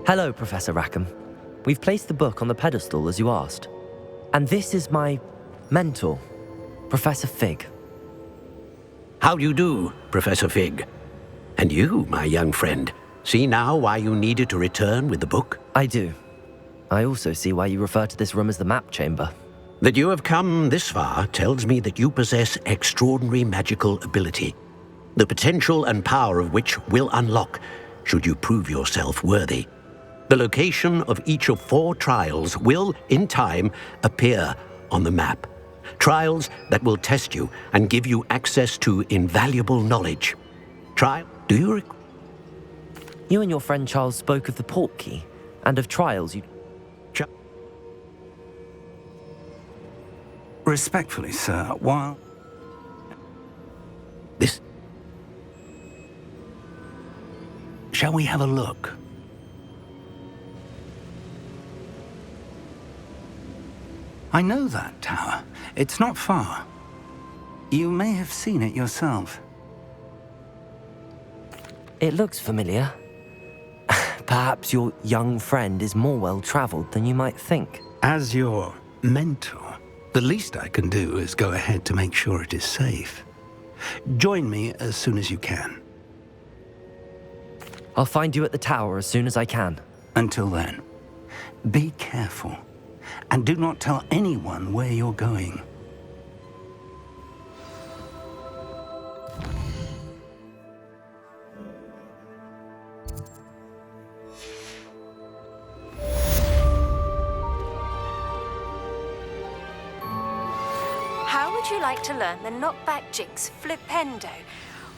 Hello, Professor Rackham. We've placed the book on the pedestal as you asked. And this is my mentor, Professor Fig. How do you do, Professor Fig? And you, my young friend, see now why you needed to return with the book? I do. I also see why you refer to this room as the map chamber. That you have come this far tells me that you possess extraordinary magical ability, the potential and power of which will unlock should you prove yourself worthy. The location of each of 4 trials will, in time, appear on the map. Trials that will test you and give you access to invaluable knowledge. Do you You and your friend Charles spoke of the port key and of trials you... Respectfully, sir, while... This... Shall we have a look? I know that tower. It's not far. You may have seen it yourself. It looks familiar. Perhaps your young friend is more well-traveled than you might think. As your mentor, the least I can do is go ahead to make sure it is safe. Join me as soon as you can. I'll find you at the tower as soon as I can. Until then, be careful. And do not tell anyone where you're going. How would you like to learn the knockback jinx flipendo?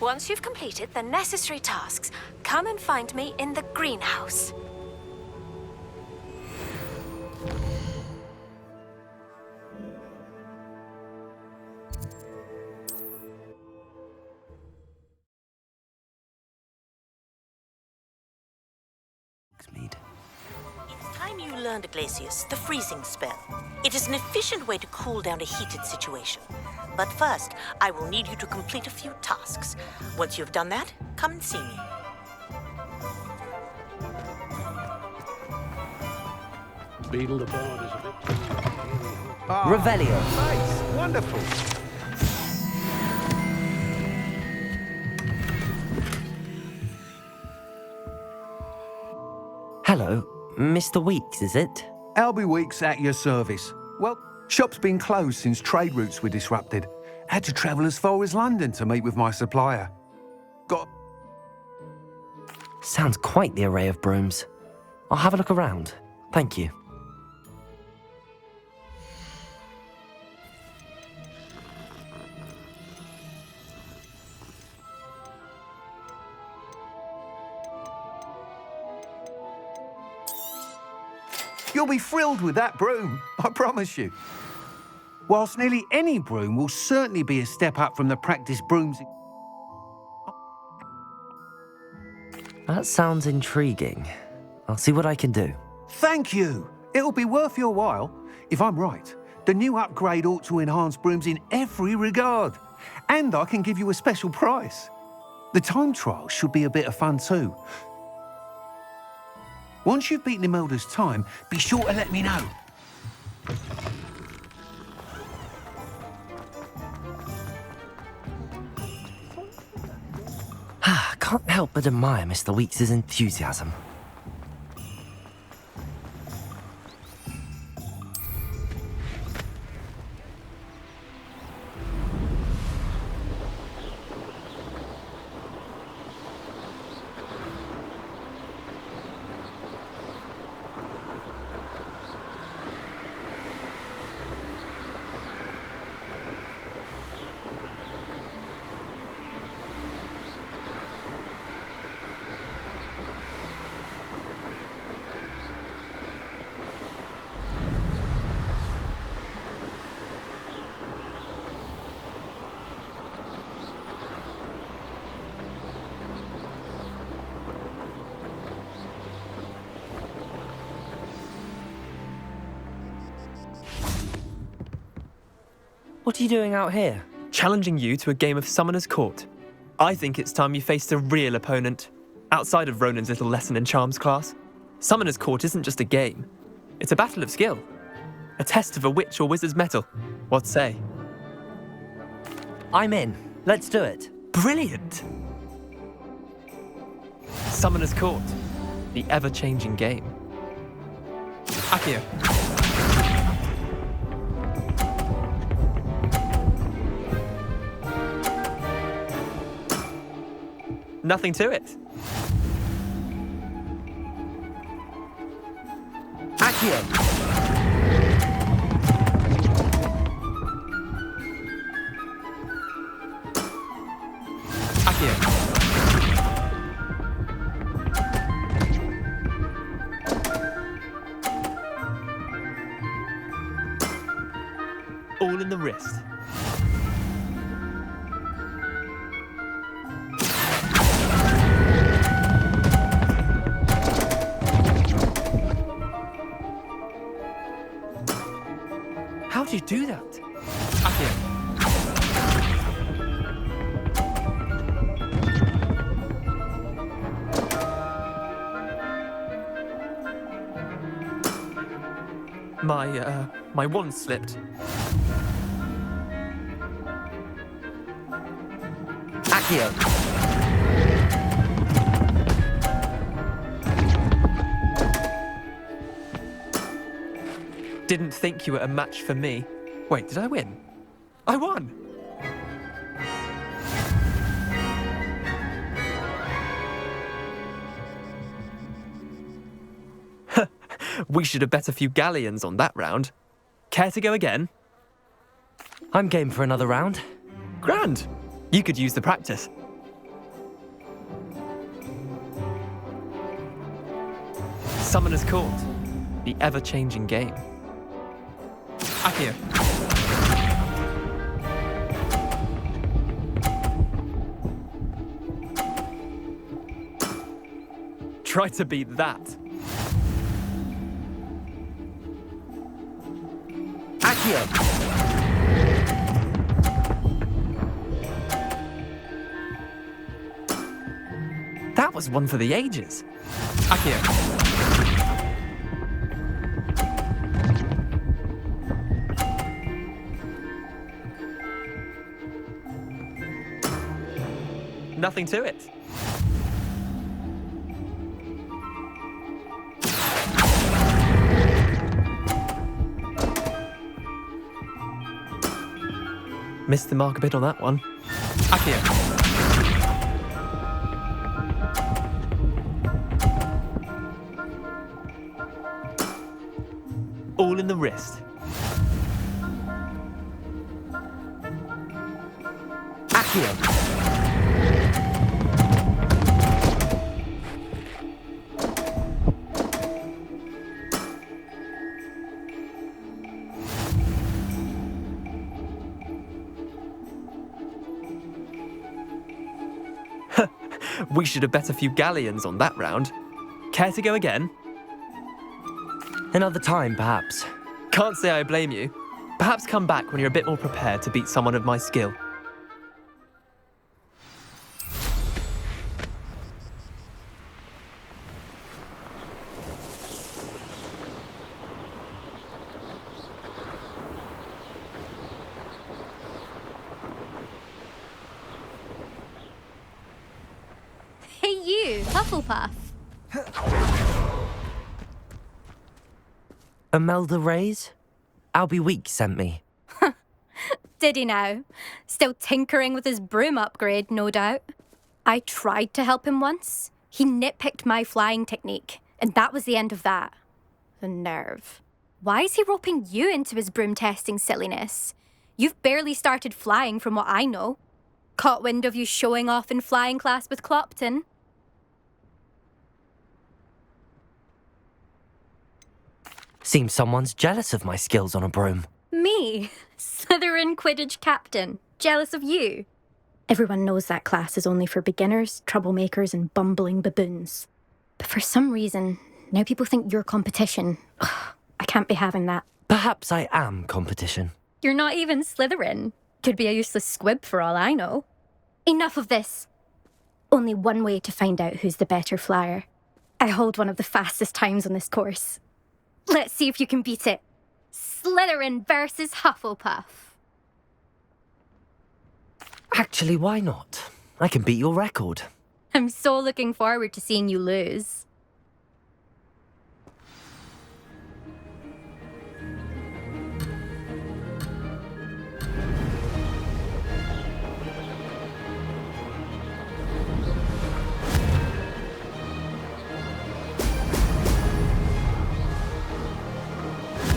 Once you've completed the necessary tasks, come and find me in the greenhouse. It's time you learned, Glacius, the freezing spell. It is an efficient way to cool down a heated situation. But first, I will need you to complete a few tasks. Once you've done that, come and see me. Beetle the board is a bit... Revelio. Nice, wonderful. Hello, Mr. Weeks, is it? Albie Weeks at your service. Well, shop's been closed since trade routes were disrupted. Had to travel as far as London to meet with my supplier. Got... Sounds quite the array of brooms. I'll have a look around. Thank you. You'll be thrilled with that broom, I promise you. Whilst nearly any broom will certainly be a step up from the practice brooms... That sounds intriguing. I'll see what I can do. Thank you! It'll be worth your while. If I'm right, the new upgrade ought to enhance brooms in every regard. And I can give you a special price. The time trial should be a bit of fun too. Once you've beaten Imelda's time, be sure to let me know. Can't help but admire Mr. Weeks' enthusiasm. What are you doing out here? Challenging you to a game of Summoner's Court. I think it's time you faced a real opponent, outside of Ronan's little lesson in charms class. Summoner's Court isn't just a game. It's a battle of skill. A test of a witch or wizard's mettle. What say? I'm in. Let's do it. Brilliant! Summoner's Court. The ever-changing game. Akio. Nothing to it. Accio! Akio. All in the wrist. How do you do that? Akio. My wand slipped. Accio! Didn't think you were a match for me. Wait, did I win? I won! We should have bet a few galleons on that round. Care to go again? I'm game for another round. Grand! You could use the practice. Summoner's Court. The ever-changing game. Akio. Try to beat that. Accio! That was one for the ages. Akio. Nothing to it. Missed the mark a bit on that one. Akio. All in the wrist. Accio! We should have bet a few galleons on that round. Care to go again? Another time, perhaps. Can't say I blame you. Perhaps come back when you're a bit more prepared to beat someone of my skill. Hey you, Hufflepuff. Imelda Reyes? Albie Week sent me. Did he now? Still tinkering with his broom upgrade, no doubt. I tried to help him once. He nitpicked my flying technique, and that was the end of that. The nerve. Why is he roping you into his broom testing silliness? You've barely started flying from what I know. Caught wind of you showing off in flying class with Clopton. Seems someone's jealous of my skills on a broom. Me? Slytherin Quidditch captain. Jealous of you? Everyone knows that class is only for beginners, troublemakers, and bumbling baboons. But for some reason, now people think you're competition. Ugh, I can't be having that. Perhaps I am competition. You're not even Slytherin. Could be a useless squib for all I know. Enough of this. Only one way to find out who's the better flyer. I hold one of the fastest times on this course. Let's see if you can beat it. Slytherin versus Hufflepuff. Actually, why not? I can beat your record. I'm so looking forward to seeing you lose.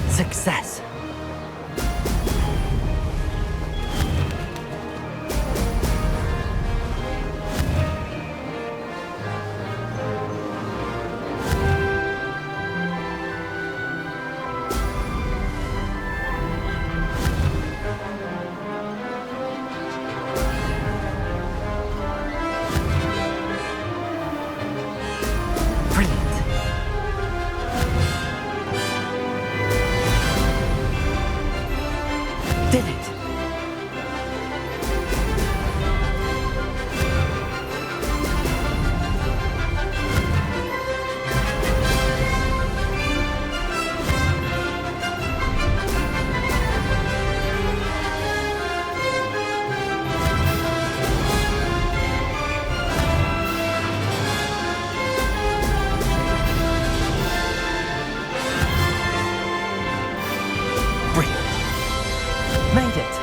Success. Did it! Brilliant. Made it.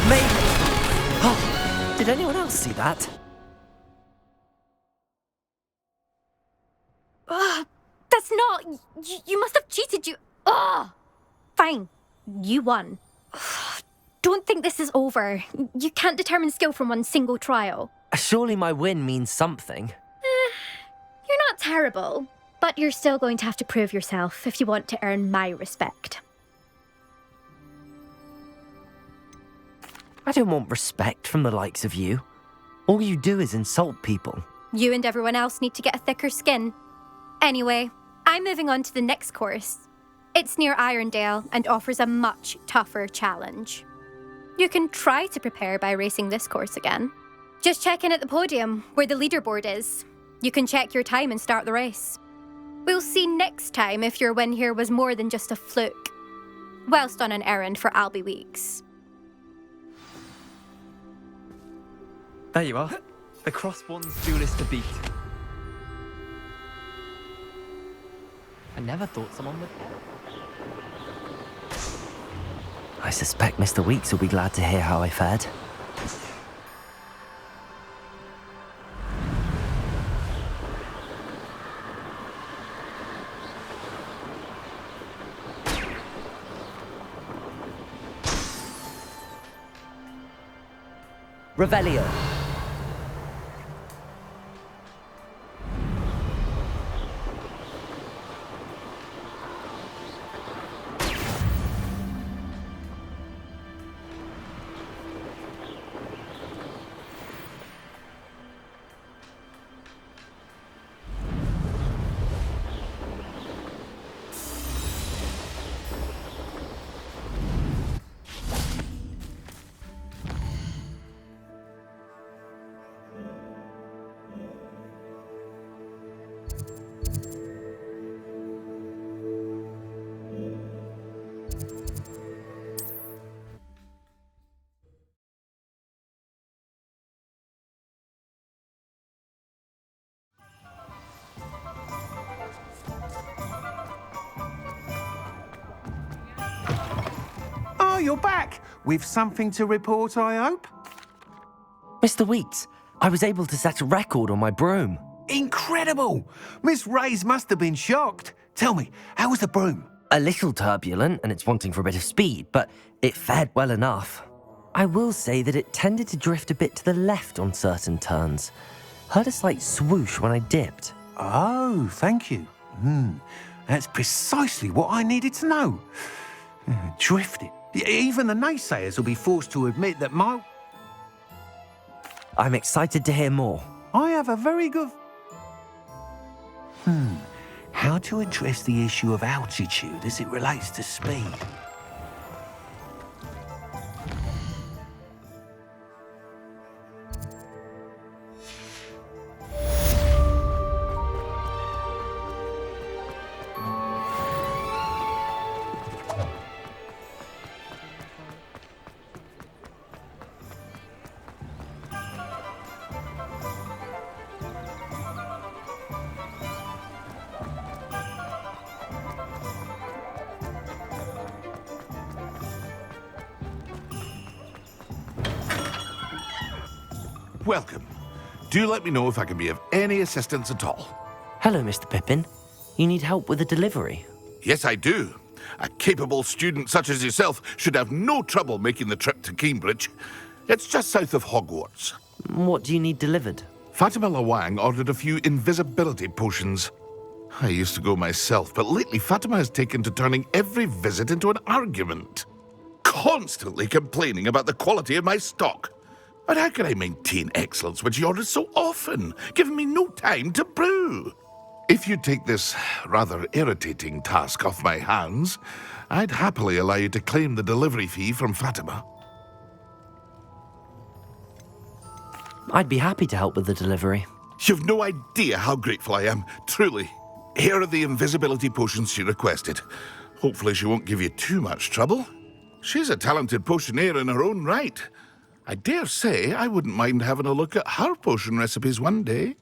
Made it. Oh, did anyone else see that? That's not... You must have cheated, you... Ugh! Fine. You won. Don't think this is over. You can't determine skill from one single trial. Surely my win means something. You're not terrible, but you're still going to have to prove yourself if you want to earn my respect. I don't want respect from the likes of you. All you do is insult people. You and everyone else need to get a thicker skin. Anyway, I'm moving on to the next course. It's near Irondale and offers a much tougher challenge. You can try to prepare by racing this course again. Just check in at the podium, where the leaderboard is. You can check your time and start the race. We'll see next time if your win here was more than just a fluke. Whilst on an errand for Albie Weeks. There you are. The Crossbones duelist to beat. I never thought someone would. I suspect Mr. Weeks will be glad to hear how I fared. Revelio. Oh, you're back! With something to report, I hope? Mr. Weeks, I was able to set a record on my broom. Incredible! Miss Ray's must have been shocked. Tell me, how was the broom? A little turbulent, and it's wanting for a bit of speed, but it fared well enough. I will say that it tended to drift a bit to the left on certain turns. Heard a slight swoosh when I dipped. Oh, thank you. That's precisely what I needed to know. Drifting. Even the naysayers will be forced to admit that I'm excited to hear more. I have a very good... How to address the issue of altitude as it relates to speed? Welcome. Do let me know if I can be of any assistance at all. Hello, Mr. Pippin. You need help with a delivery? Yes, I do. A capable student such as yourself should have no trouble making the trip to Cambridge. It's just south of Hogwarts. What do you need delivered? Fatima Lawang ordered a few invisibility potions. I used to go myself, but lately Fatima has taken to turning every visit into an argument. Constantly complaining about the quality of my stock. But how can I maintain excellence when she orders so often, giving me no time to brew? If you take this rather irritating task off my hands, I'd happily allow you to claim the delivery fee from Fatima. I'd be happy to help with the delivery. You've no idea how grateful I am, truly. Here are the invisibility potions she requested. Hopefully she won't give you too much trouble. She's a talented potioneer in her own right. I dare say I wouldn't mind having a look at her potion recipes one day.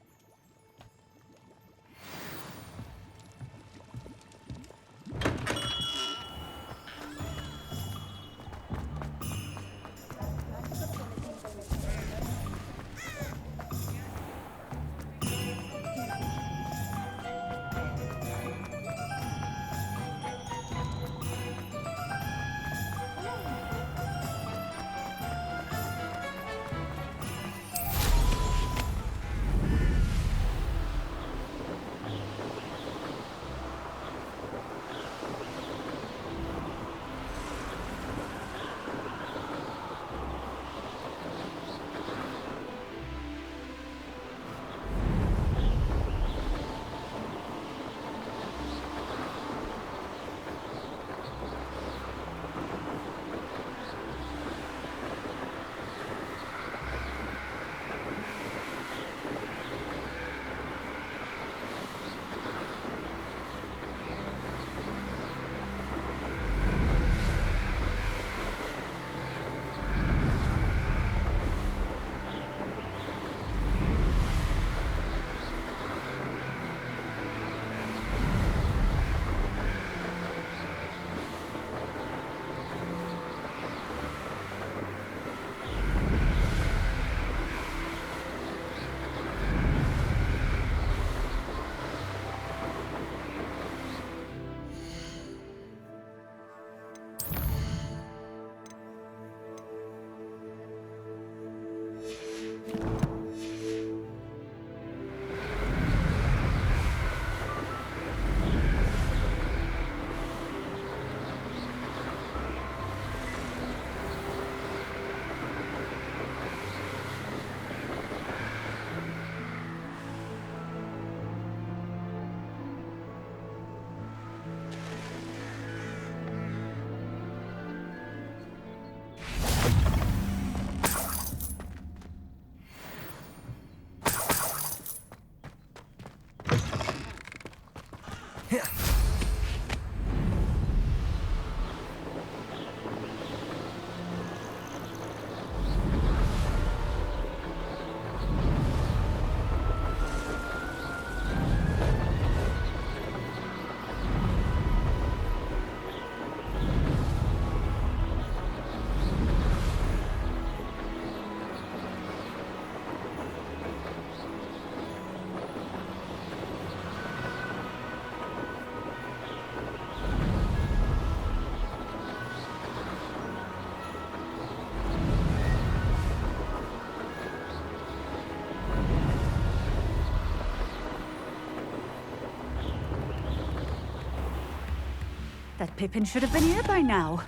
That Pippin should have been here by now.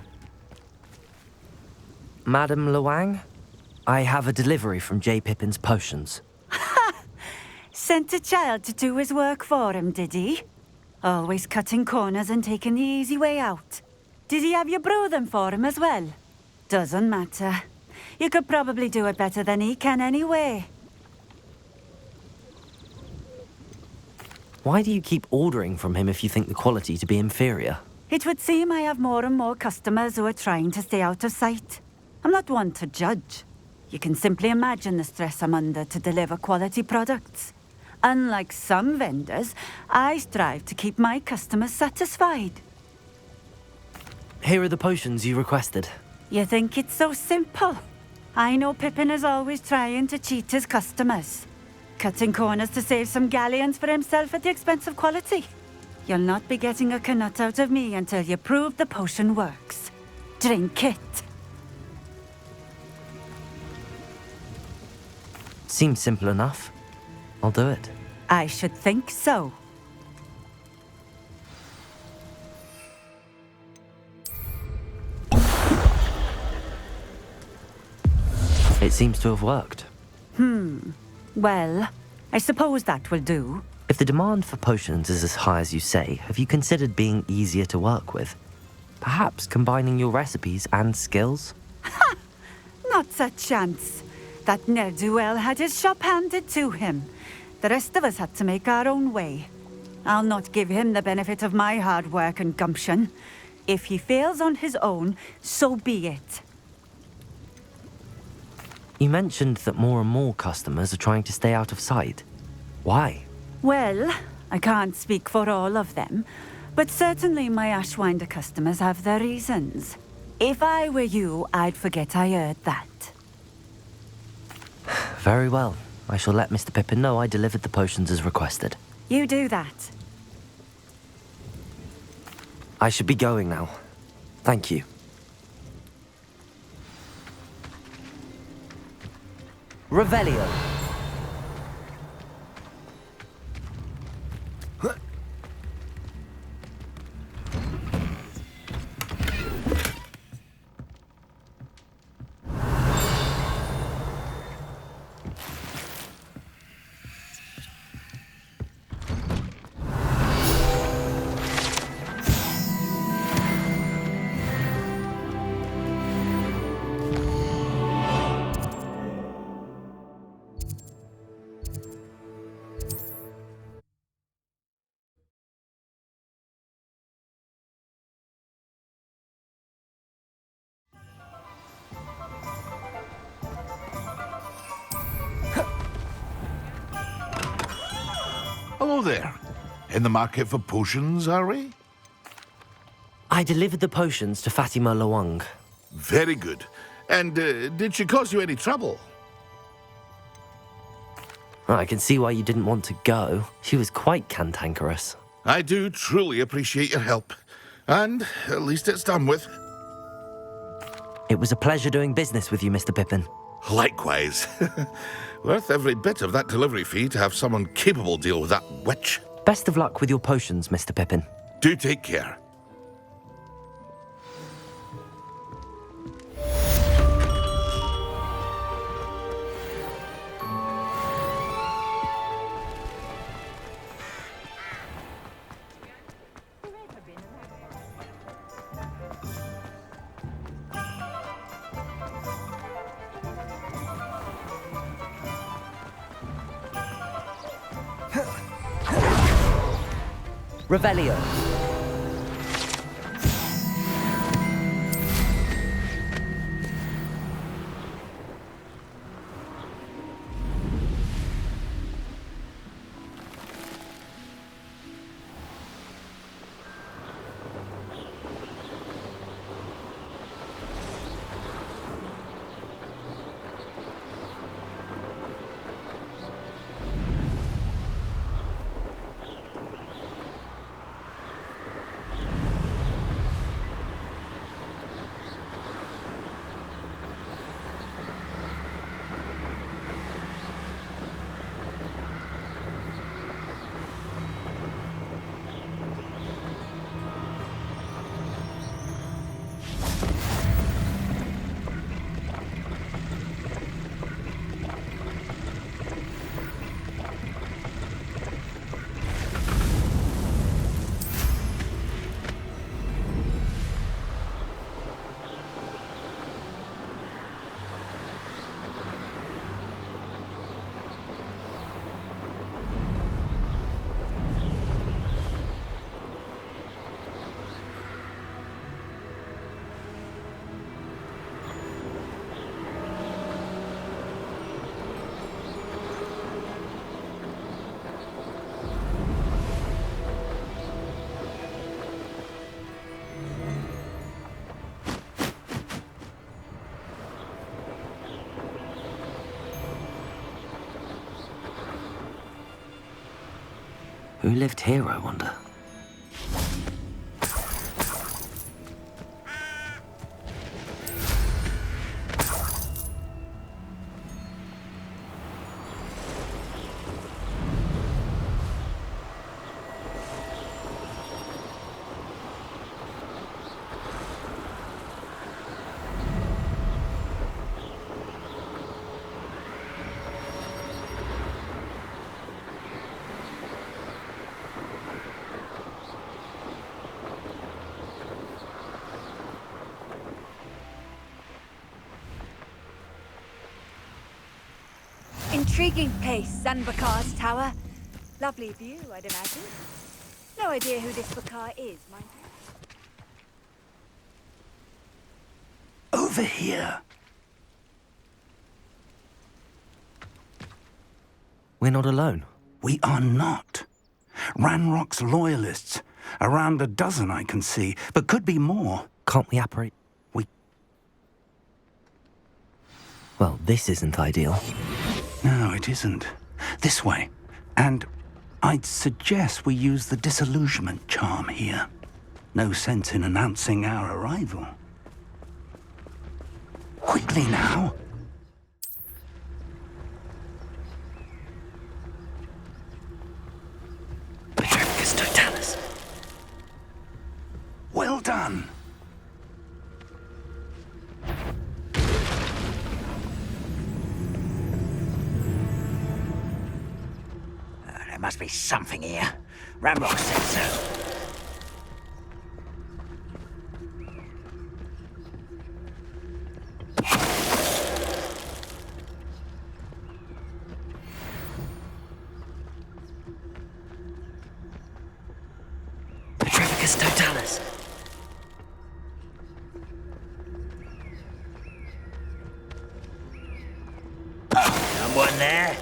Madam Luang, I have a delivery from J. Pippin's potions. Sent a child to do his work for him, did he? Always cutting corners and taking the easy way out. Did he have you brew them for him as well? Doesn't matter. You could probably do it better than he can anyway. Why do you keep ordering from him if you think the quality to be inferior? It would seem I have more and more customers who are trying to stay out of sight. I'm not one to judge. You can simply imagine the stress I'm under to deliver quality products. Unlike some vendors, I strive to keep my customers satisfied. Here are the potions you requested. You think it's so simple? I know Pippin is always trying to cheat his customers. Cutting corners to save some galleons for himself at the expense of quality. You'll not be getting a canut out of me until you prove the potion works. Drink it. Seems simple enough. I'll do it. I should think so. It seems to have worked. Well, I suppose that will do. If the demand for potions is as high as you say, have you considered being easier to work with? Perhaps combining your recipes and skills? Not a chance. That ne'er-do-well had his shop handed to him. The rest of us had to make our own way. I'll not give him the benefit of my hard work and gumption. If he fails on his own, so be it. You mentioned that more and more customers are trying to stay out of sight. Why? Well, I can't speak for all of them, but certainly my Ashwinder customers have their reasons. If I were you, I'd forget I heard that. Very well. I shall let Mr. Pippin know I delivered the potions as requested. You do that. I should be going now. Thank you. Revelio. Hello there. In the market for potions, are we? I delivered the potions to Fatima Luang. Very good. And did she cause you any trouble? I can see why you didn't want to go. She was quite cantankerous. I do truly appreciate your help. And at least it's done with. It was a pleasure doing business with you, Mr. Pippin. Likewise. Worth every bit of that delivery fee to have someone capable deal with that witch. Best of luck with your potions, Mr. Pippin. Do take care. Revelio. Who lived here, I wonder? Intriguing place, Bakar's tower. Lovely view, I'd imagine. No idea who this Bakar is, mind you. Over here. We're not alone. We are not. Ranrock's loyalists. Around a dozen I can see, but could be more. Can't we apparate? Well, this isn't ideal. No, it isn't. This way. And I'd suggest we use the disillusionment charm here. No sense in announcing our arrival. Quickly now. Petrificus totalis. Well done. There must be something here. Ramrock said so. Petrificus totalis. Someone there?